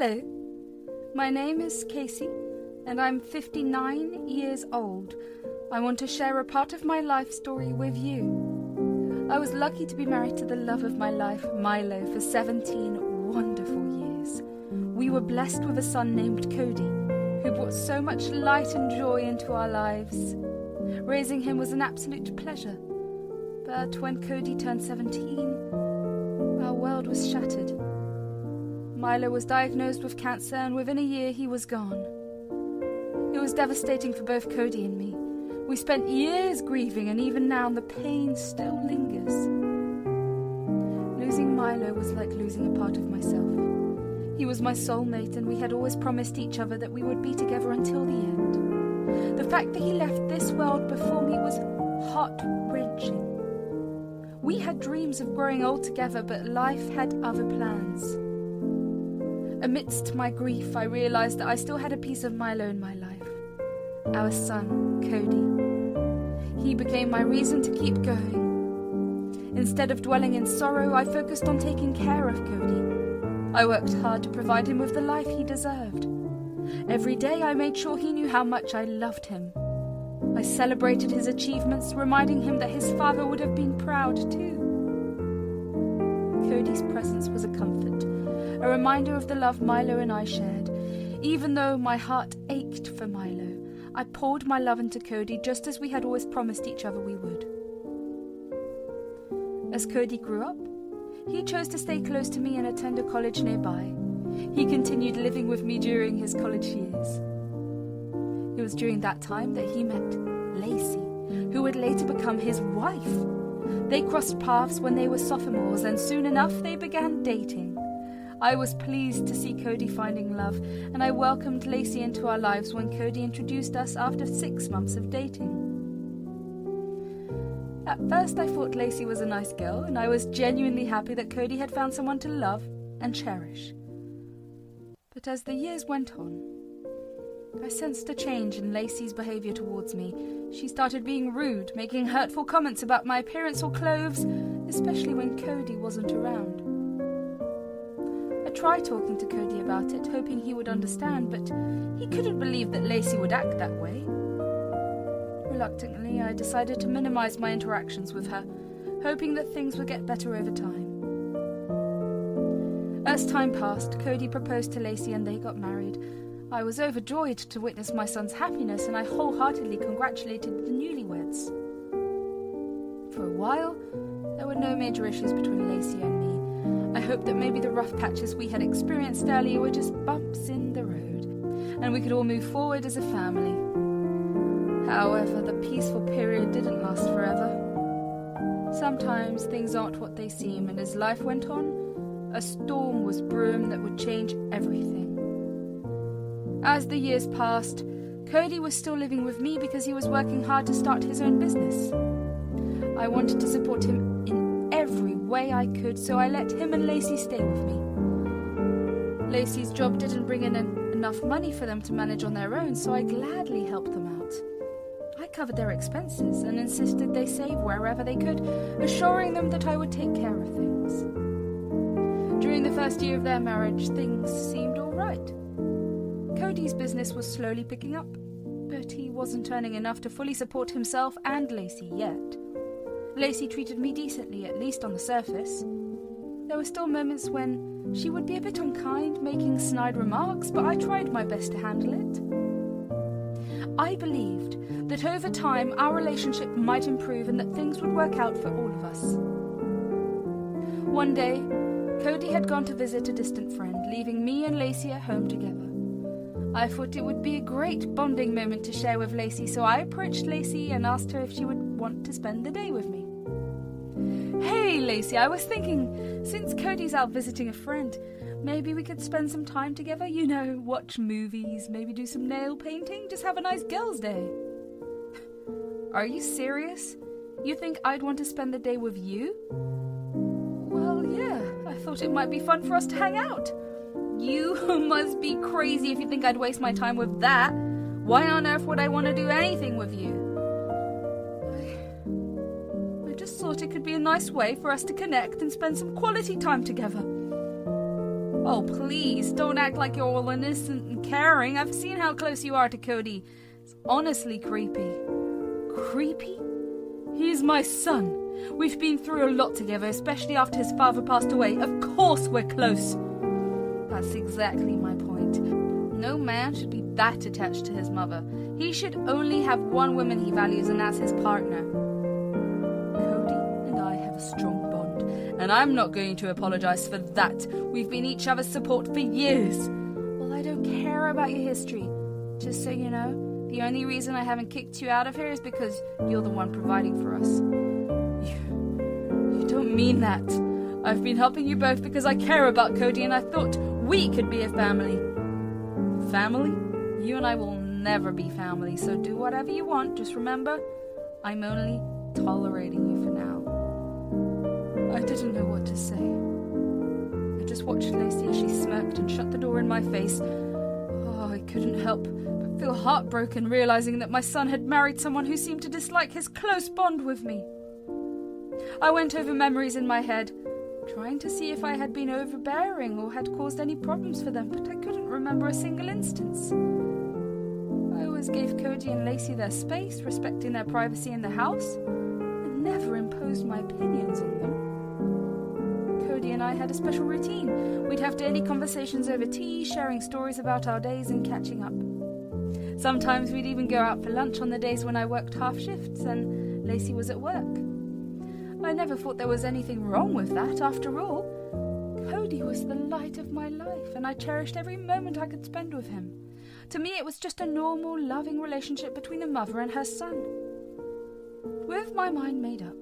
Hello, my name is Casey, and I'm 59 years old. I want to share a part of my life story with you. I was lucky to be married to the love of my life, Milo, for 17 wonderful years. We were blessed with a son named Cody, who brought so much light and joy into our lives. Raising him was an absolute pleasure. But when Cody turned 17, our world was shattered. Milo was diagnosed with cancer, and within a year he was gone. It was devastating for both Cody and me. We spent years grieving, and even now the pain still lingers. Losing Milo was like losing a part of myself. He was my soulmate, and we had always promised each other that we would be together until the end. The fact that he left this world before me was heart-wrenching. We had dreams of growing old together, but life had other plans. Amidst my grief, I realized that I still had a piece of Milo in my life. Our son, Cody. He became my reason to keep going. Instead of dwelling in sorrow, I focused on taking care of Cody. I worked hard to provide him with the life he deserved. Every day I made sure he knew how much I loved him. I celebrated his achievements, reminding him that his father would have been proud too. Cody's presence was a comfort, a reminder of the love Milo and I shared. Even though my heart ached for Milo, I poured my love into Cody just as we had always promised each other we would. As Cody grew up, he chose to stay close to me and attend a college nearby. He continued living with me during his college years. It was during that time that he met Lacey, who would later become his wife. They crossed paths when they were sophomores, and soon enough they began dating. I was pleased to see Cody finding love, and I welcomed Lacey into our lives when Cody introduced us after 6 months of dating. At first I thought Lacey was a nice girl, and I was genuinely happy that Cody had found someone to love and cherish. But as the years went on, I sensed a change in Lacey's behaviour towards me. She started being rude, making hurtful comments about my appearance or clothes, especially when Cody wasn't around. I tried talking to Cody about it, hoping he would understand, but he couldn't believe that Lacey would act that way. Reluctantly, I decided to minimize my interactions with her, hoping that things would get better over time. As time passed, Cody proposed to Lacey and they got married. I was overjoyed to witness my son's happiness, and I wholeheartedly congratulated the newlyweds. For a while, there were no major issues between Lacey and me. I hoped that maybe the rough patches we had experienced earlier were just bumps in the road, and we could all move forward as a family. However, the peaceful period didn't last forever. Sometimes things aren't what they seem, and as life went on, a storm was brewing that would change everything. As the years passed, Cody was still living with me because he was working hard to start his own business. I wanted to support him in every way I could, so I let him and Lacey stay with me. Lacey's job didn't bring in enough money for them to manage on their own, so I gladly helped them out. I covered their expenses and insisted they save wherever they could, assuring them that I would take care of things. During the first year of their marriage, things seemed all right. Cody's business was slowly picking up, but he wasn't earning enough to fully support himself and Lacey yet. Lacey treated me decently, at least on the surface. There were still moments when she would be a bit unkind, making snide remarks, but I tried my best to handle it. I believed that over time our relationship might improve and that things would work out for all of us. One day, Cody had gone to visit a distant friend, leaving me and Lacey at home together. I thought it would be a great bonding moment to share with Lacey, so I approached Lacey and asked her if she would want to spend the day with me. Hey Lacey, I was thinking, since Cody's out visiting a friend, maybe we could spend some time together, watch movies, maybe do some nail painting, just have a nice girls' day. Are you serious? You think I'd want to spend the day with you? Well, yeah, I thought it might be fun for us to hang out. You must be crazy if you think I'd waste my time with that. Why on earth would I want to do anything with you? I just thought it could be a nice way for us to connect and spend some quality time together. Oh, please, don't act like you're all innocent and caring. I've seen how close you are to Cody. It's honestly creepy. Creepy? He's my son. We've been through a lot together, especially after his father passed away. Of course we're close. That's exactly my point. No man should be that attached to his mother. He should only have one woman he values, and that's his partner. Cody and I have a strong bond, and I'm not going to apologize for that. We've been each other's support for years. Well, I don't care about your history. Just so you know, the only reason I haven't kicked you out of here is because you're the one providing for us. You don't mean that. I've been helping you both because I care about Cody, and I thought we could be a family. Family? You and I will never be family, so do whatever you want. Just remember, I'm only tolerating you for now. I didn't know what to say. I just watched Lacey as she smirked and shut the door in my face. Oh, I couldn't help but feel heartbroken, realizing that my son had married someone who seemed to dislike his close bond with me. I went over memories in my head, trying to see if I had been overbearing or had caused any problems for them, but I couldn't remember a single instance. I always gave Cody and Lacey their space, respecting their privacy in the house, and never imposed my opinions on them. Cody and I had a special routine. We'd have daily conversations over tea, sharing stories about our days and catching up. Sometimes we'd even go out for lunch on the days when I worked half shifts and Lacey was at work. I never thought there was anything wrong with that. After all, Cody was the light of my life, and I cherished every moment I could spend with him. To me, it was just a normal, loving relationship between a mother and her son. With my mind made up,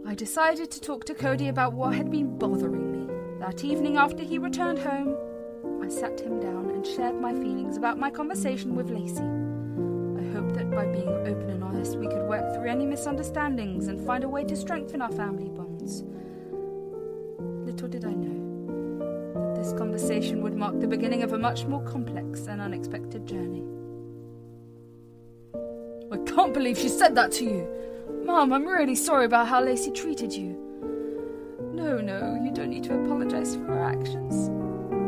I decided to talk to Cody about what had been bothering me. That evening after he returned home, I sat him down and shared my feelings about my conversation with Lacey. I hoped that by being open and honest, we could work through any misunderstandings and find a way to strengthen our family bonds. Little did I know that this conversation would mark the beginning of a much more complex and unexpected journey. I can't believe she said that to you. Mom, I'm really sorry about how Lacey treated you. No, you don't need to apologize for her actions.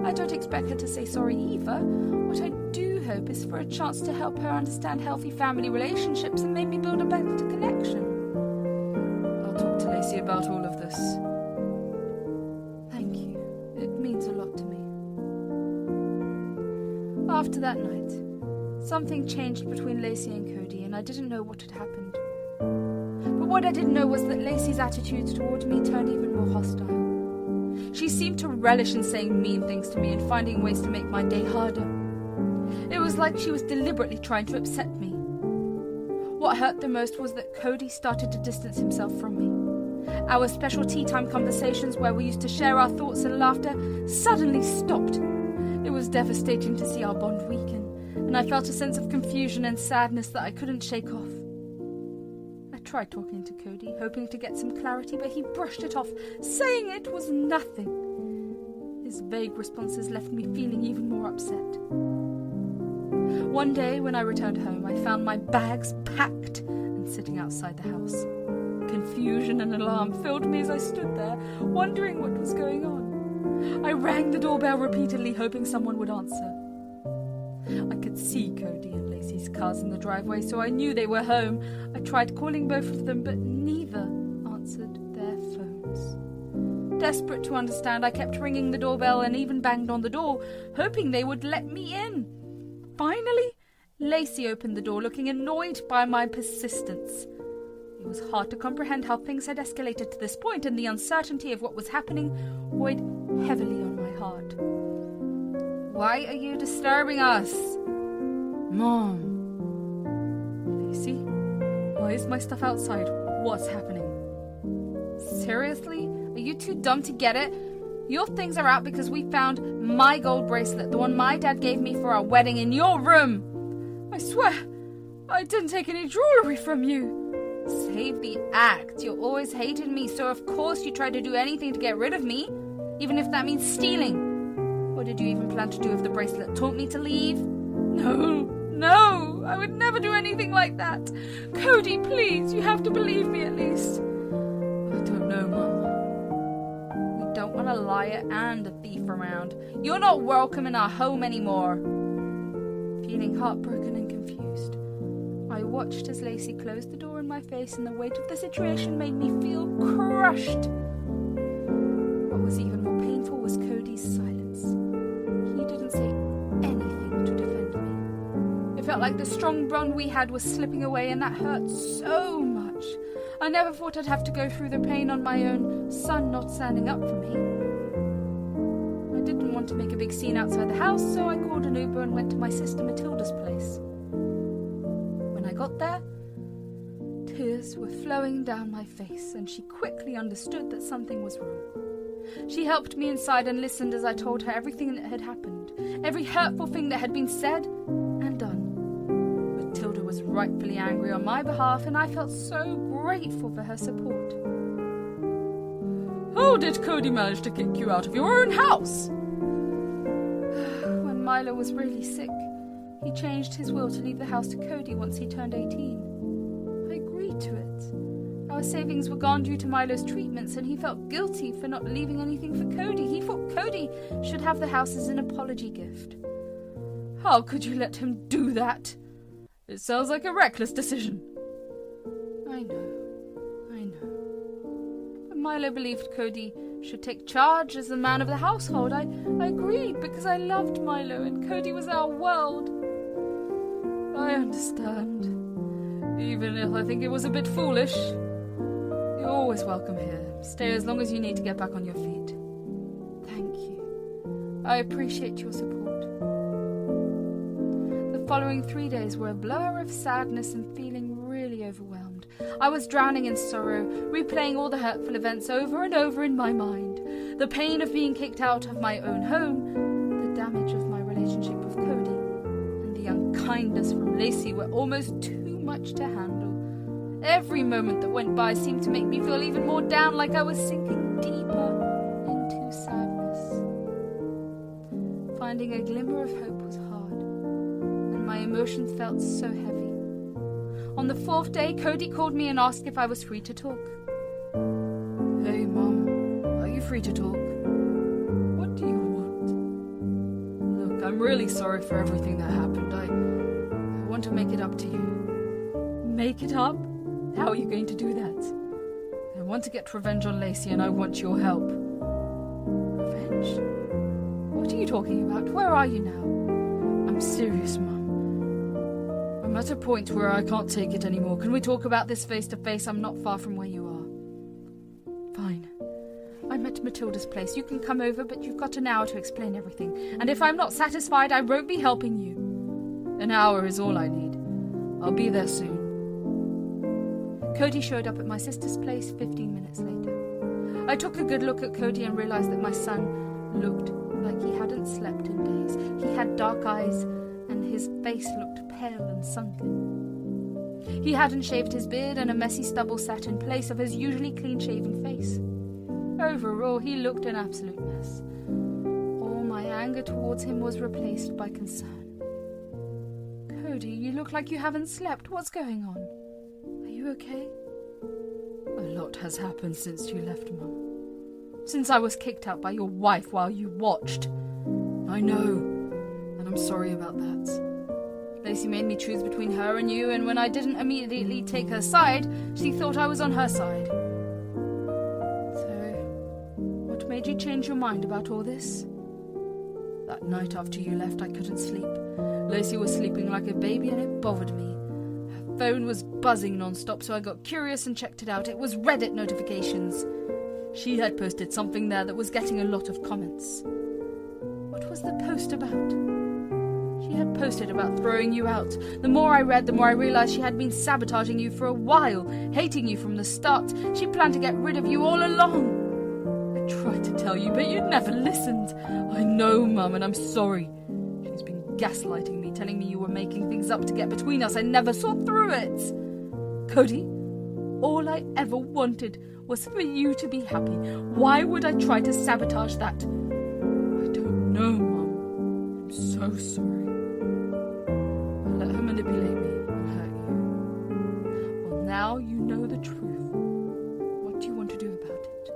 I don't expect her to say sorry either. What I do hope is for a chance to help her understand healthy family relationships and maybe build a better connection. I'll talk to Lacey about all of this. Thank you. It means a lot to me. After that night, something changed between Lacey and Cody, and I didn't know what had happened. But what I did know was that Lacey's attitudes toward me turned even more hostile. She seemed to relish in saying mean things to me and finding ways to make my day harder. It was like she was deliberately trying to upset me. What hurt the most was that Cody started to distance himself from me. Our special tea time conversations where we used to share our thoughts and laughter suddenly stopped. It was devastating to see our bond weaken, and I felt a sense of confusion and sadness that I couldn't shake off. I tried talking to Cody, hoping to get some clarity, but he brushed it off, saying it was nothing. His vague responses left me feeling even more upset. One day, when I returned home, I found my bags packed and sitting outside the house. Confusion and alarm filled me as I stood there, wondering what was going on. I rang the doorbell repeatedly, hoping someone would answer. I could see Cody and Lacey's cars in the driveway, so I knew they were home. I tried calling both of them, but neither answered their phones. Desperate to understand, I kept ringing the doorbell and even banged on the door, hoping they would let me in. Finally, Lacey opened the door, looking annoyed by my persistence. It was hard to comprehend how things had escalated to this point, and the uncertainty of what was happening weighed heavily on my heart. Why are you disturbing us? Mom. Lacey, why is my stuff outside? What's happening? Seriously? Are you too dumb to get it? Your things are out because we found my gold bracelet, the one my dad gave me for our wedding, in your room. I swear, I didn't take any jewelry from you. Save the act. You always hated me, so of course you tried to do anything to get rid of me, even if that means stealing. What did you even plan to do with the bracelet? Taunt me to leave? No, I would never do anything like that. Cody, please, you have to believe me at least. I don't know, Mum. We don't want a liar and a thief around. You're not welcome in our home anymore. Feeling heartbroken and confused, I watched as Lacey closed the door in my face, and the weight of the situation made me feel crushed. What was even more painful was Cody's silence. He didn't say anything to defend me. It felt like the strong bond we had was slipping away, and that hurt so much. I never thought I'd have to go through the pain on my own, son not standing up for me. I didn't want to make a big scene outside the house, so I called an Uber and went to my sister Matilda's place. When I got there, tears were flowing down my face, and she quickly understood that something was wrong. She helped me inside and listened as I told her everything that had happened, every hurtful thing that had been said and done. Matilda was rightfully angry on my behalf, and I felt so grateful for her support. How did Cody manage to kick you out of your own house? When Milo was really sick, he changed his will to leave the house to Cody once he turned 18. I agreed to it. Our savings were gone due to Milo's treatments, and he felt guilty for not leaving anything for Cody. He thought Cody should have the house as an apology gift. How could you let him do that? It sounds like a reckless decision. I know. But Milo believed Cody should take charge as the man of the household. I agreed because I loved Milo and Cody was our world. I understand. Even if I think it was a bit foolish. You're always welcome here. Stay as long as you need to get back on your feet. Thank you. I appreciate your support. The following 3 days were a blur of sadness and feeling really overwhelmed. I was drowning in sorrow, replaying all the hurtful events over and over in my mind. The pain of being kicked out of my own home, the damage of my relationship with Cody, and the unkindness from Lacey were almost too much to handle. Every moment that went by seemed to make me feel even more down, like I was sinking deeper into sadness. Finding a glimmer of hope was hard, and my emotions felt so heavy. On the 4th day, Cody called me and asked if I was free to talk. Hey, Mum, are you free to talk? What do you want? Look, I'm really sorry for everything that happened. I want to make it up to you. Make it up? How are you going to do that? I want to get revenge on Lacey, and I want your help. Revenge? What are you talking about? Where are you now? I'm serious, Mum. I'm at a point where I can't take it anymore. Can we talk about this face to face? I'm not far from where you are. Fine. I'm at Matilda's place. You can come over, but you've got an hour to explain everything. And if I'm not satisfied, I won't be helping you. An hour is all I need. I'll be there soon. Cody showed up at my sister's place 15 minutes later. I took a good look at Cody and realized that my son looked like he hadn't slept in days. He had dark eyes, and his face looked pale and sunken. He hadn't shaved his beard, and a messy stubble sat in place of his usually clean-shaven face. Overall, he looked an absolute mess. All my anger towards him was replaced by concern. Cody, you look like you haven't slept. What's going on? Are you okay? A lot has happened since you left, Mum. Since I was kicked out by your wife while you watched. I know, and I'm sorry about that. Lacey made me choose between her and you, and when I didn't immediately take her side, she thought I was on her side. So, what made you change your mind about all this? That night after you left, I couldn't sleep. Lacey was sleeping like a baby, and it bothered me. Her phone was buzzing non-stop, so I got curious and checked it out. It was Reddit notifications. She had posted something there that was getting a lot of comments. What was the post about? She had posted about throwing you out. The more I read, the more I realized she had been sabotaging you for a while, hating you from the start. She planned to get rid of you all along. I tried to tell you, but you'd never listened. I know, Mum, and I'm sorry. She's been gaslighting me, telling me you were making things up to get between us. I never saw through it. Cody, all I ever wanted was for you to be happy. Why would I try to sabotage that? I don't know, Mum. I'm so sorry. I let her manipulate me and hurt you. Well, now you know the truth. What do you want to do about it?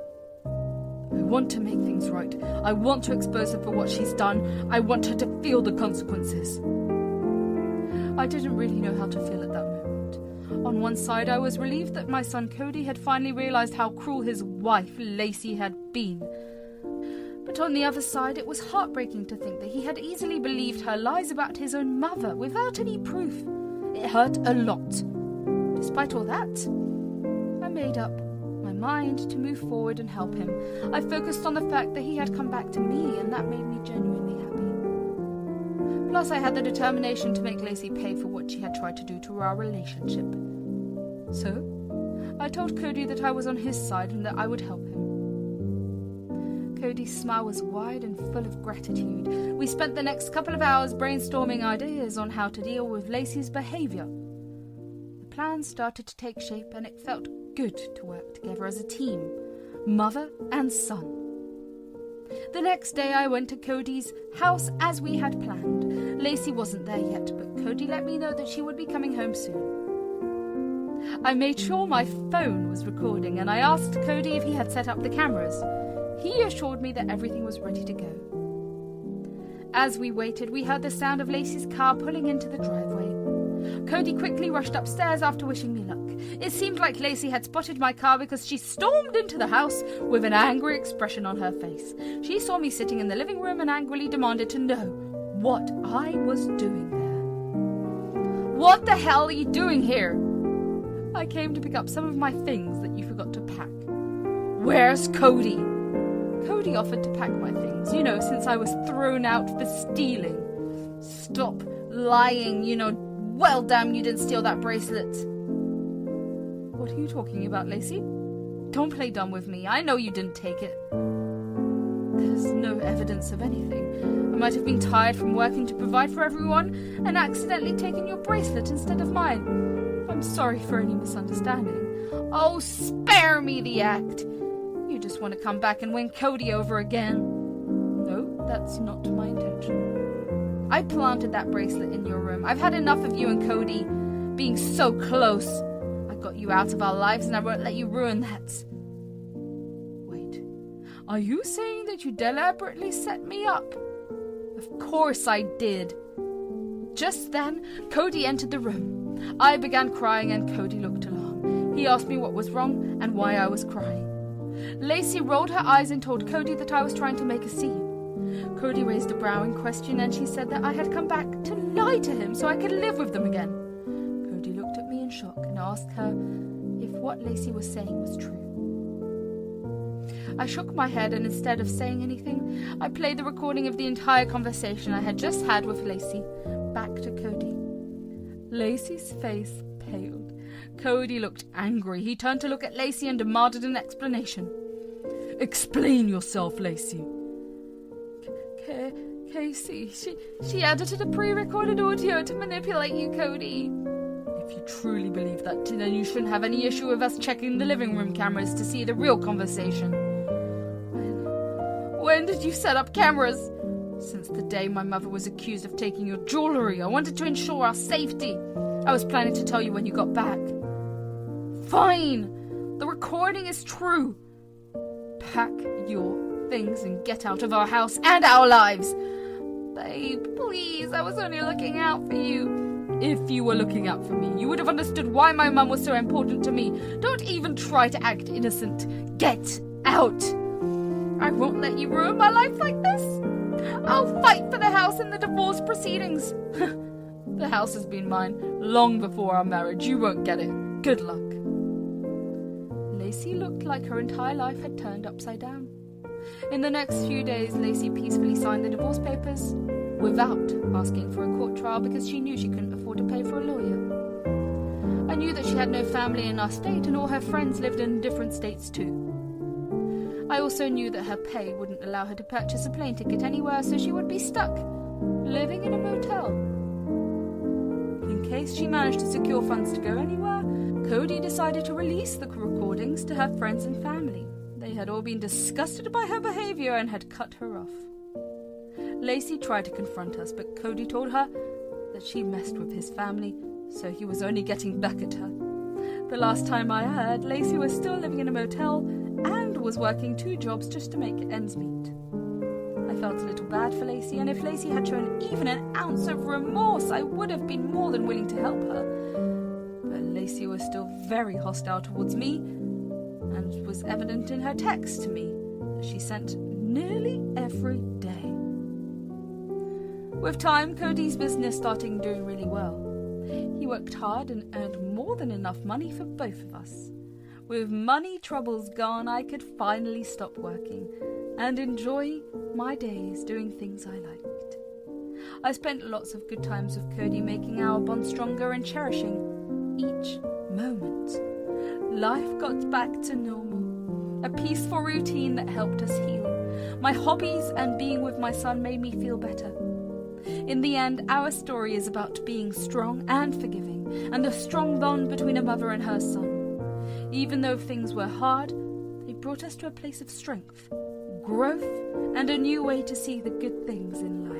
I want to make things right. I want to expose her for what she's done. I want her to feel the consequences. I didn't really know how to feel at that moment. On one side, I was relieved that my son Cody had finally realized how cruel his wife, Lacey, had been. But on the other side, it was heartbreaking to think that he had easily believed her lies about his own mother without any proof. It hurt a lot. Despite all that, I made up my mind to move forward and help him. I focused on the fact that he had come back to me, and that made me genuinely happy. Plus, I had the determination to make Lacey pay for what she had tried to do to our relationship. So, I told Cody that I was on his side and that I would help him. Cody's smile was wide and full of gratitude. We spent the next couple of hours brainstorming ideas on how to deal with Lacey's behavior. The plan started to take shape, and it felt good to work together as a team, mother and son. The next day I went to Cody's house as we had planned. Lacey wasn't there yet, but Cody let me know that she would be coming home soon. I made sure my phone was recording, and I asked Cody if he had set up the cameras. He assured me that everything was ready to go. As we waited, we heard the sound of Lacey's car pulling into the driveway. Cody quickly rushed upstairs after wishing me luck. It seemed like Lacey had spotted my car because she stormed into the house with an angry expression on her face. She saw me sitting in the living room and angrily demanded to know what I was doing there. "What the hell are you doing here?" "I came to pick up some of my things that you forgot to pack." "Where's Cody?" "Cody offered to pack my things, since I was thrown out for stealing." "Stop lying, Well, damn, you didn't steal that bracelet." "What are you talking about, Lacey? Don't play dumb with me. I know you didn't take it." "There's no evidence of anything. I might have been tired from working to provide for everyone and accidentally taken your bracelet instead of mine. I'm sorry for any misunderstanding." "Oh, spare me the act. You just want to come back and win Cody over again." "No, that's not my intention. I planted that bracelet in your room. I've had enough of you and Cody being so close. I got you out of our lives, and I won't let you ruin that." "Wait, are you saying that you deliberately set me up?" "Of course I did." Just then, Cody entered the room. I began crying, and Cody looked alarmed. He asked me what was wrong and why I was crying. Lacey rolled her eyes and told Cody that I was trying to make a scene. Cody raised a brow in question, and she said that I had come back to lie to him so I could live with them again. Cody looked at me in shock and asked her if what Lacey was saying was true. I shook my head, and instead of saying anything, I played the recording of the entire conversation I had just had with Lacey back to Cody. Lacey's face paled. Cody looked angry. He turned to look at Lacey and demanded an explanation. "Explain yourself, Lacey." Casey, she edited a pre-recorded audio to manipulate you, Cody." "If you truly believe that, then you shouldn't have any issue with us checking the living room cameras to see the real conversation." When did you set up cameras?" "Since the day my mother was accused of taking your jewelry. I wanted to ensure our safety. I was planning to tell you when you got back." "Fine! The recording is true. Pack your things and get out of our house and our lives." "Babe, please, I was only looking out for you." "If you were looking out for me, you would have understood why my mum was so important to me. Don't even try to act innocent. Get out." "I won't let you ruin my life like this. I'll fight for the house in the divorce proceedings." "The house has been mine long before our marriage. You won't get it. Good luck." Lacey looked like her entire life had turned upside down. In the next few days, Lacey peacefully signed the divorce papers without asking for a court trial because she knew she couldn't afford to pay for a lawyer. I knew that she had no family in our state, and all her friends lived in different states too. I also knew that her pay wouldn't allow her to purchase a plane ticket anywhere, so she would be stuck living in a motel. In case she managed to secure funds to go anywhere, Cody decided to release the recordings to her friends and family. They had all been disgusted by her behavior and had cut her off. Lacey tried to confront us, but Cody told her that she messed with his family, so he was only getting back at her. The last time I heard, Lacey was still living in a motel and was working 2 jobs just to make ends meet. I felt a little bad for Lacey, and if Lacey had shown even an ounce of remorse, I would have been more than willing to help her. But Lacey was still very hostile towards me, and was evident in her texts to me that she sent nearly every day. With time, Cody's business started doing really well. He worked hard and earned more than enough money for both of us. With money troubles gone, I could finally stop working and enjoy my days doing things I liked. I spent lots of good times with Cody, making our bond stronger and cherishing each moment. Life got back to normal, a peaceful routine that helped us heal. My hobbies and being with my son made me feel better. In the end, our story is about being strong and forgiving, and the strong bond between a mother and her son. Even though things were hard, they brought us to a place of strength, growth, and a new way to see the good things in life.